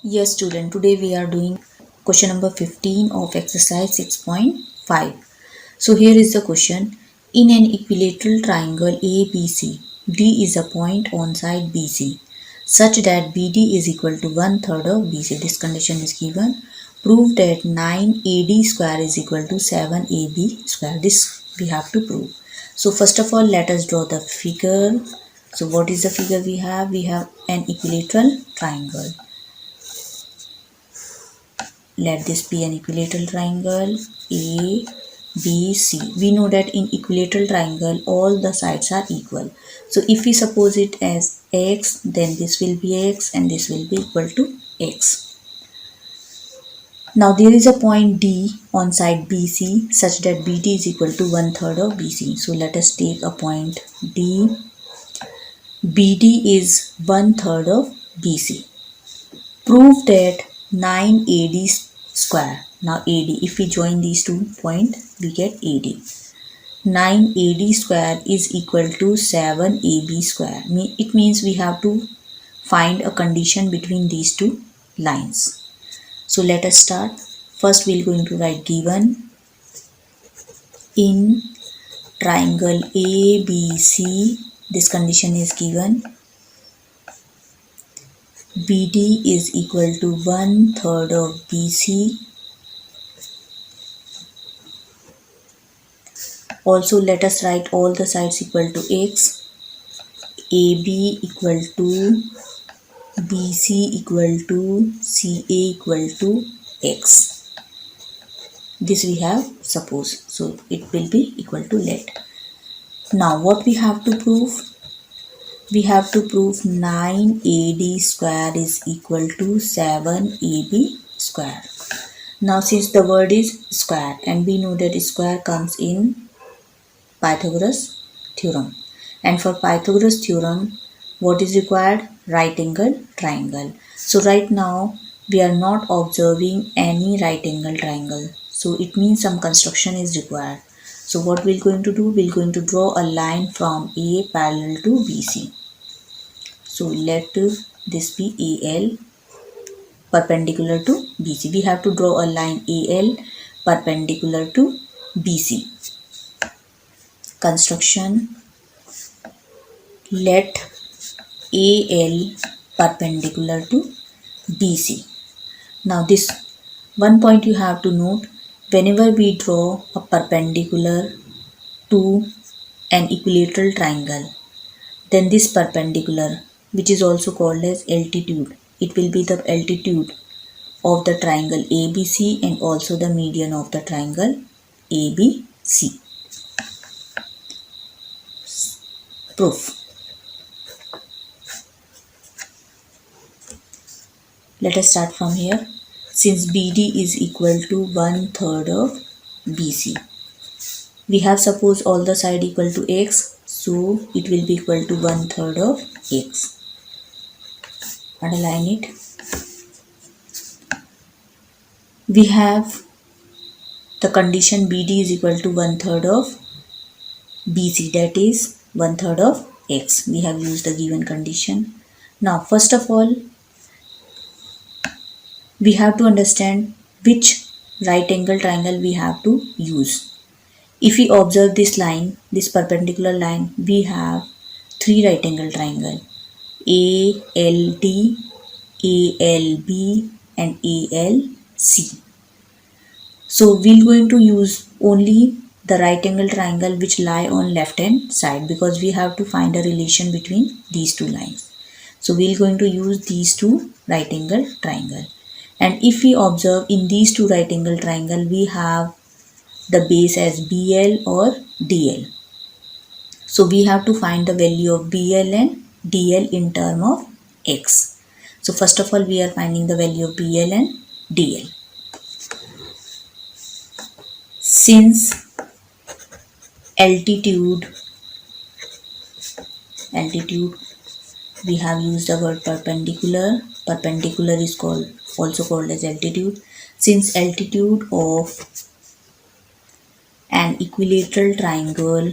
Yes, student, today we are doing question number 15 of exercise 6.5. So here is the question. In an equilateral triangle ABC, D is a point on side BC such that BD is equal to 1/3 of BC. This condition is given. Prove that 9AD square is equal to 7AB square. This we have to prove. So first of all, let us draw the figure. So what is the figure we have? We have an equilateral triangle. Let this be an equilateral triangle A, B, C. We know that in equilateral triangle all the sides are equal. So if we suppose it as x, then this will be x and this will be equal to x. Now there is a point D on side BC such that BD is equal to 1/3 of BC. So let us take a point D. BD is 1/3 of BC. Prove that 9AD square. Now AD, if we join these two points, we get AD. 9AD square is equal to 7AB square. It means we have to find a condition between these two lines. So let us start. First we are going to write given in triangle ABC. This condition is given. BD is equal to 1/3 of BC. Also let us write all the sides equal to x. AB equal to BC equal to CA equal to x. This we have suppose. So it will be equal to let. Now what we have to prove? We have to prove 9AD square is equal to 7AB square. Now since the word is square and we know that square comes in Pythagoras theorem. And for Pythagoras theorem, what is required? Right angle triangle. So right now we are not observing any right angle triangle. So it means some construction is required. So what we're going to do? We're going to draw a line from A parallel to BC. So let this be AL perpendicular to BC. We have to draw a line AL perpendicular to BC. Construction. Let AL perpendicular to BC. Now this one point you have to note, whenever we draw a perpendicular to an equilateral triangle, then this perpendicular, which is also called as altitude, it will be the altitude of the triangle ABC and also the median of the triangle ABC. Proof. Let us start from here. Since BD is equal to 1/3 of BC, we have suppose all the side equal to x, so it will be equal to 1/3 of x. Underline it. We have the condition BD is equal to 1/3 of BC, that is 1/3 of x. We have used the given condition. Now first of all, we have to understand which right angle triangle we have to use. If we observe this line, this perpendicular line, we have three right angle triangle, ALD, ALB and ALC. So we're going to use only the right angle triangle which lie on left hand side because we have to find a relation between these two lines. So we're going to use these two right angle triangle. And if we observe in these two right angle triangle, we have the base as BL or DL. So we have to find the value of BL and DL in term of x. So first of all, we are finding the value of BL and DL. Since altitude we have used the word perpendicular. Perpendicular is also called as altitude. Since altitude of an equilateral triangle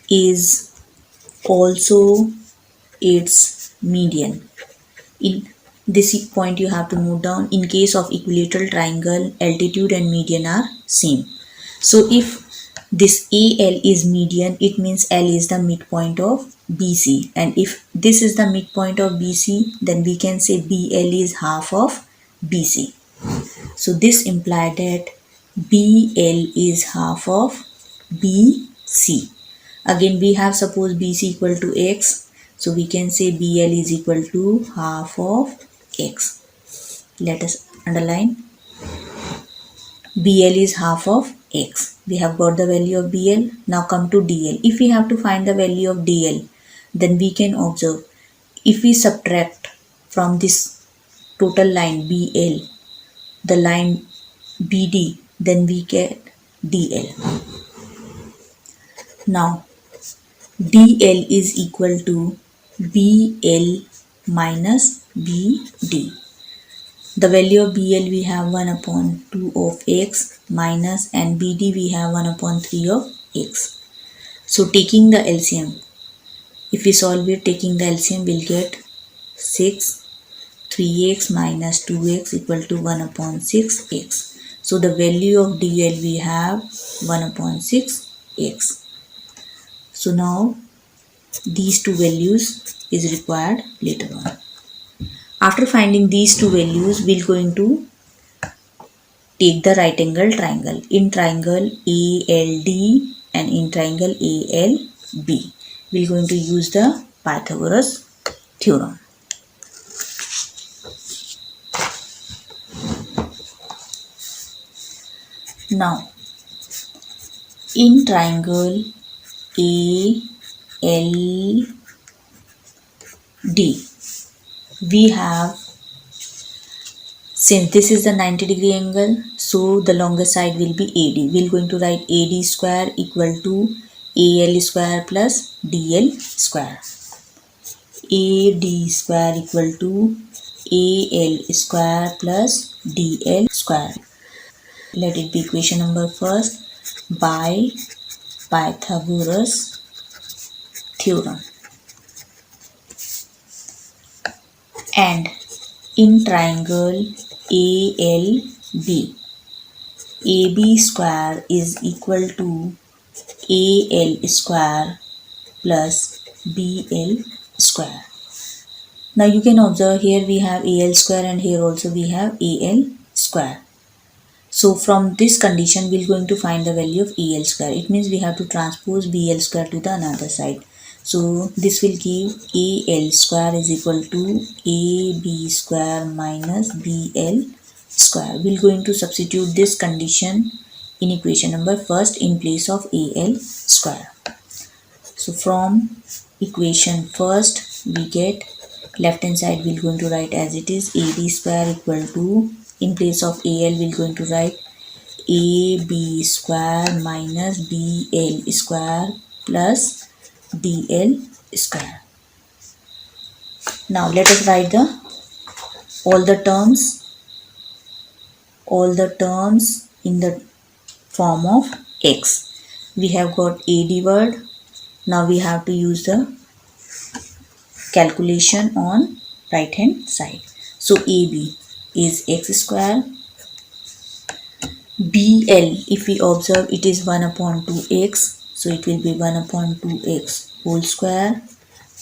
is also its median. In this point you have to note down, in case of equilateral triangle, altitude and median are same. So if this AL is median, it means L is the midpoint of BC, and if this is the midpoint of BC, then we can say BL is half of BC. So this implies that BL is half of BC. Again we have suppose BC equal to X, so we can say BL is equal to half of X. Let us underline, BL is half of X. We have got the value of BL. Now come to DL. If we have to find the value of DL, then we can observe, if we subtract from this total line BL the line BD, then we get DL. Now DL is equal to BL minus BD. The value of BL we have 1 upon 2 of X minus, and BD we have 1 upon 3 of X. So taking the LCM, if we solve it taking the LCM, we'll get 6. 3x minus 2x equal to 1 upon 6x. So the value of DL we have 1 upon 6x. So now these two values is required later on. After finding these two values, we're going to take the right angle triangle. In triangle ALD and in triangle ALB, we're going to use the Pythagoras theorem. Now, in triangle ALD, we have, since this is the 90-degree angle, so the longest side will be AD. We're going to write AD square equal to AL square plus DL square. AD square equal to AL square plus DL square. Let it be equation number first by Pythagoras theorem. And in triangle ALB, AB square is equal to AL square plus BL square. Now you can observe here we have AL square and here also we have AL square. So from this condition we're going to find the value of AL square. It means we have to transpose BL square to the another side. So this will give AL square is equal to AB square minus BL square. We're going to substitute this condition in equation number first in place of AL square. So from equation first we get, left hand side we're going to write as it is, AD square equal to, in place of AL we're going to write AB square minus BL square plus DL square. Now let us write all the terms in the form of X. We have got AD word. Now we have to use the calculation on right hand side. So AB is X square. BL, if we observe, it is 1 upon 2x, so it will be 1 upon 2x whole square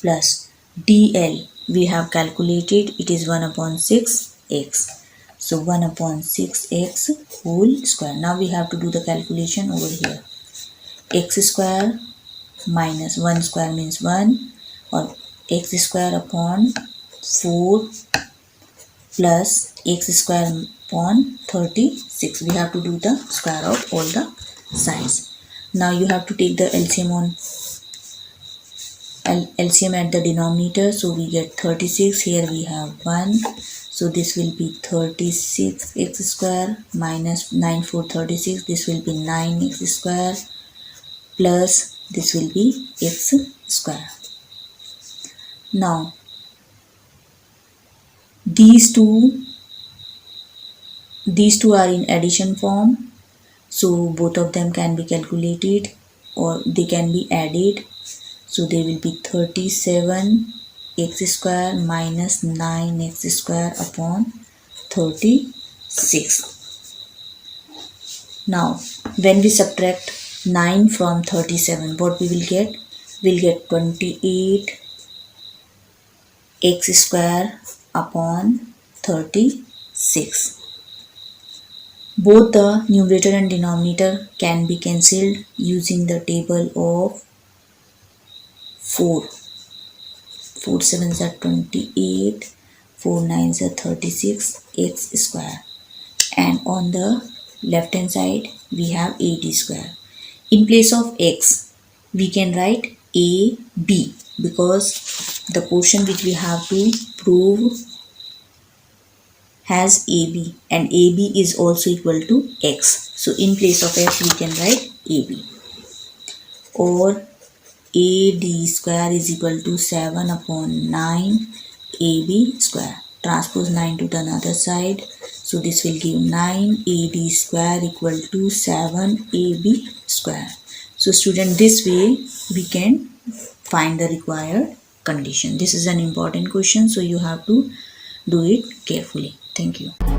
plus DL, we have calculated, it is 1 upon 6x, so 1 upon 6x whole square. Now we have to do the calculation over here. X square minus 1 square means 1, or x square upon 4 plus x square upon 36. We have to do the square of all the sides. Now you have to take the LCM at the denominator. So we get 36. Here we have 1. So this will be 36x square minus 9 4 36. This will be 9x square plus this will be x square. Now these two are in addition form, so both of them can be calculated or they can be added. So they will be 37 x square minus 9x square upon 36. Now, when we subtract 9 from 37, what we will get? We'll get 28 x square upon 36. Both the numerator and denominator can be cancelled using the table of 4. 4 sevens are 28, 4 nines are 36 x square. And on the left hand side we have ad square. In place of x we can write ab because the portion which we have to prove has AB and AB is also equal to x. So in place of x we can write AB. Or AD square is equal to 7 upon 9 AB square. Transpose 9 to the other side. So this will give 9 AD square equal to 7 AB square. So student, this way we can find the required condition. This is an important question, so you have to do it carefully. Thank you.